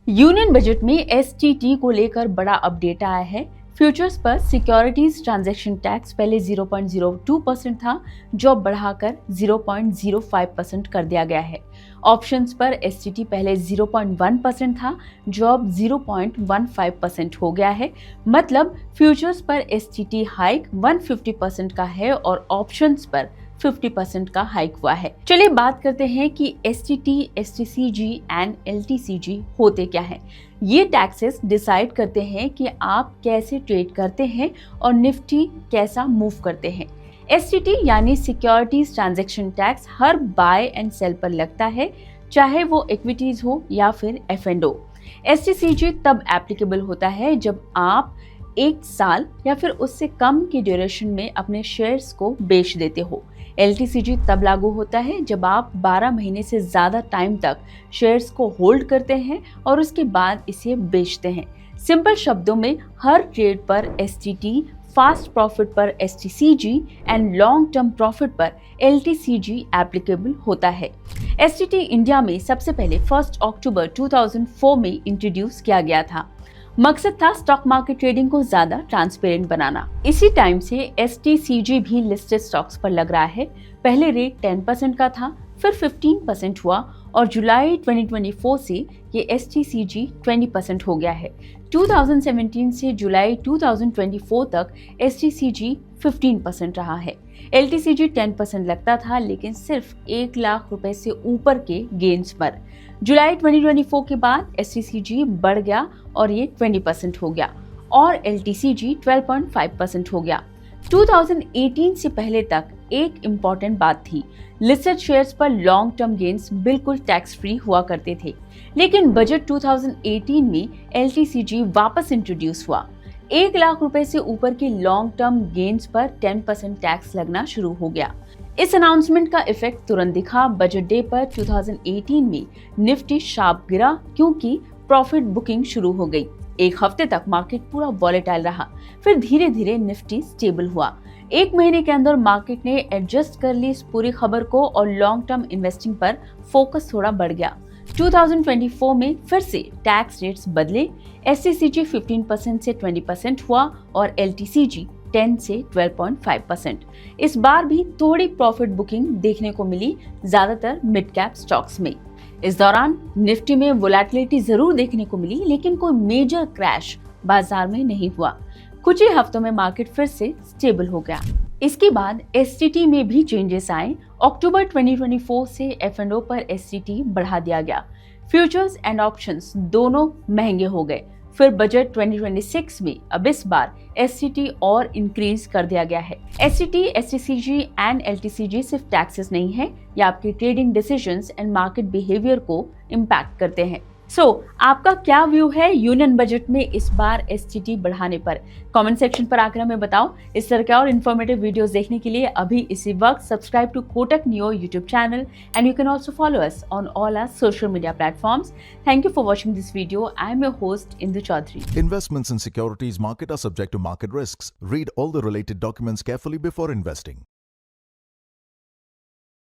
Union budget में STT को लेकर बड़ा अपडेट आया है। फ्यूचर्स पर सिक्योरिटीज ट्रांजैक्शन टैक्स पहले 0.02% था, जो अब बढ़ाकर 0.05% कर दिया गया है। ऑप्शंस पर एसटीटी पहले 0.1% था, जो अब 0.15% हो गया है। मतलब फ्यूचर्स पर एसटीटी हाइक 150% का है और ऑप्शंस पर 50% का हाइक हुआ है। चलिए बात करते हैं कि एसटीटी, एसटीसीजी एंड एलटीसीजी होते क्या हैं। ये टैक्सेस डिसाइड करते हैं कि आप कैसे ट्रेड करते हैं और निफ्टी कैसा मूव करते हैं। एसटीटी यानी सिक्योरिटीज ट्रांजैक्शन टैक्स हर बाय एंड सेल पर लगता है, चाहे वो इक्विटीज हो या फिर एफ&ओ। एसटीसीजी तब एप्लीकेबल होता है जब आप 1 साल या फिर उससे कम की ड्यूरेशन में अपने शेयर्स को बेच देते हो। एलटीसीजी तब लागू होता है जब आप 12 महीने से ज्यादा टाइम तक शेयर्स को होल्ड करते हैं और उसके बाद इसे बेचते हैं। सिंपल शब्दों में हर ट्रेड पर एसटीटी, फास्ट प्रॉफिट पर STCG and long term profit पर एलटीसीजी एप्लीकेबल होता है। एसटीटी इंडिया में सबसे पहले 1 अक्टूबर 2004 में इंट्रोड्यूस किया गया था। मकसद था स्टॉक मार्केट ट्रेडिंग को ज्यादा ट्रांसपेरेंट बनाना। इसी टाइम से एसटीसीजी भी लिस्टेड स्टॉक्स पर लग रहा है। पहले रेट 10% का था, फिर 15% हुआ और जुलाई 2024 से ये एसटीसीजी 20% हो गया है। 2017 से जुलाई 2024 तक एसटीसीजी 15% रहा है। एलटीसीजी 10% लगता था, लेकिन सिर्फ 1 लाख रुपए से ऊपर के गेन्स पर। जुलाई 2024 के बाद एसटीसीजी बढ़ गया और ये 20% हो गया और एलटीसीजी 12.5% हो गया। 2018 से पहले तक एक इम्पॉर्टेंट बात थी, लिस्टेड शेयर्स पर लॉन्ग टर्म गेन्स बिल्कुल टैक्स फ्री हुआ करते थे। लेकिन बजट 2018 में एलटीसीजी वापस इंट्रोड्यूस हुआ। 1 लाख रुपए से ऊपर के लॉन्ग टर्म गेन्स पर 10% टैक्स लगना शुरू हो गया। इस अनाउंसमेंट का इफेक्ट तुरंत दिखा। बजट डे पर 2018 में निफ्टी शार्प गिरा क्योंकि प्रॉफिट बुकिंग शुरू हो गई। 1 हफ्ते तक मार्केट पूरा वॉलेटाइल रहा, फिर धीरे धीरे निफ्टी स्टेबल हुआ। 1 महीने के अंदर मार्केट ने एडजस्ट कर ली इस पूरी खबर को और लॉन्ग टर्म इन्वेस्टिंग पर फोकस थोड़ा बढ़ गया। 2024 में फिर से टैक्स रेट्स बदले। एसटीसीजी 15% से 20% हुआ और एलटीसीजी 10 से 12.5%। इस बार भी थोड़ी प्रॉफिट बुकिंग देखने को मिली, ज्यादातर मिड कैप स्टॉक्स में। इस दौरान निफ्टी में वोलेटिलिटी जरूर देखने को मिली, लेकिन कोई मेजर क्रैश बाजार में नहीं हुआ। कुछ ही हफ्तों में मार्केट फिर से स्टेबल हो गया। इसके बाद एसटीटी में भी चेंजेस आए। अक्टूबर 2024 से एफ&ओ पर एसटीटी बढ़ा दिया गया। फ्यूचर्स एंड ऑप्शंस दोनों महंगे हो गए। फिर बजट 2026 में अब इस बार एसटीटी और इंक्रीज कर दिया गया है। एसटीटी, एसटीसीजी एंड एलटीसीजी सिर्फ टैक्सेस नहीं है, ये आपके trading decisions and market behaviour को इम्पैक्ट करते हैं। आपका क्या व्यू है यूनियन बजट में इस बार एसटीटी बढ़ाने पर? कमेंट सेक्शन पर आकर हमें बताओ। इस तरह के और इन्फॉर्मेटिव वीडियोस देखने के लिए अभी इसी वक्त subscribe to Kotak Neo YouTube channel and you can also follow us on all our social media platforms. Thank you for watching this video. I am your host Indu Chaudhary. Investments in securities market are subject to market risks. Read all the related documents carefully before investing.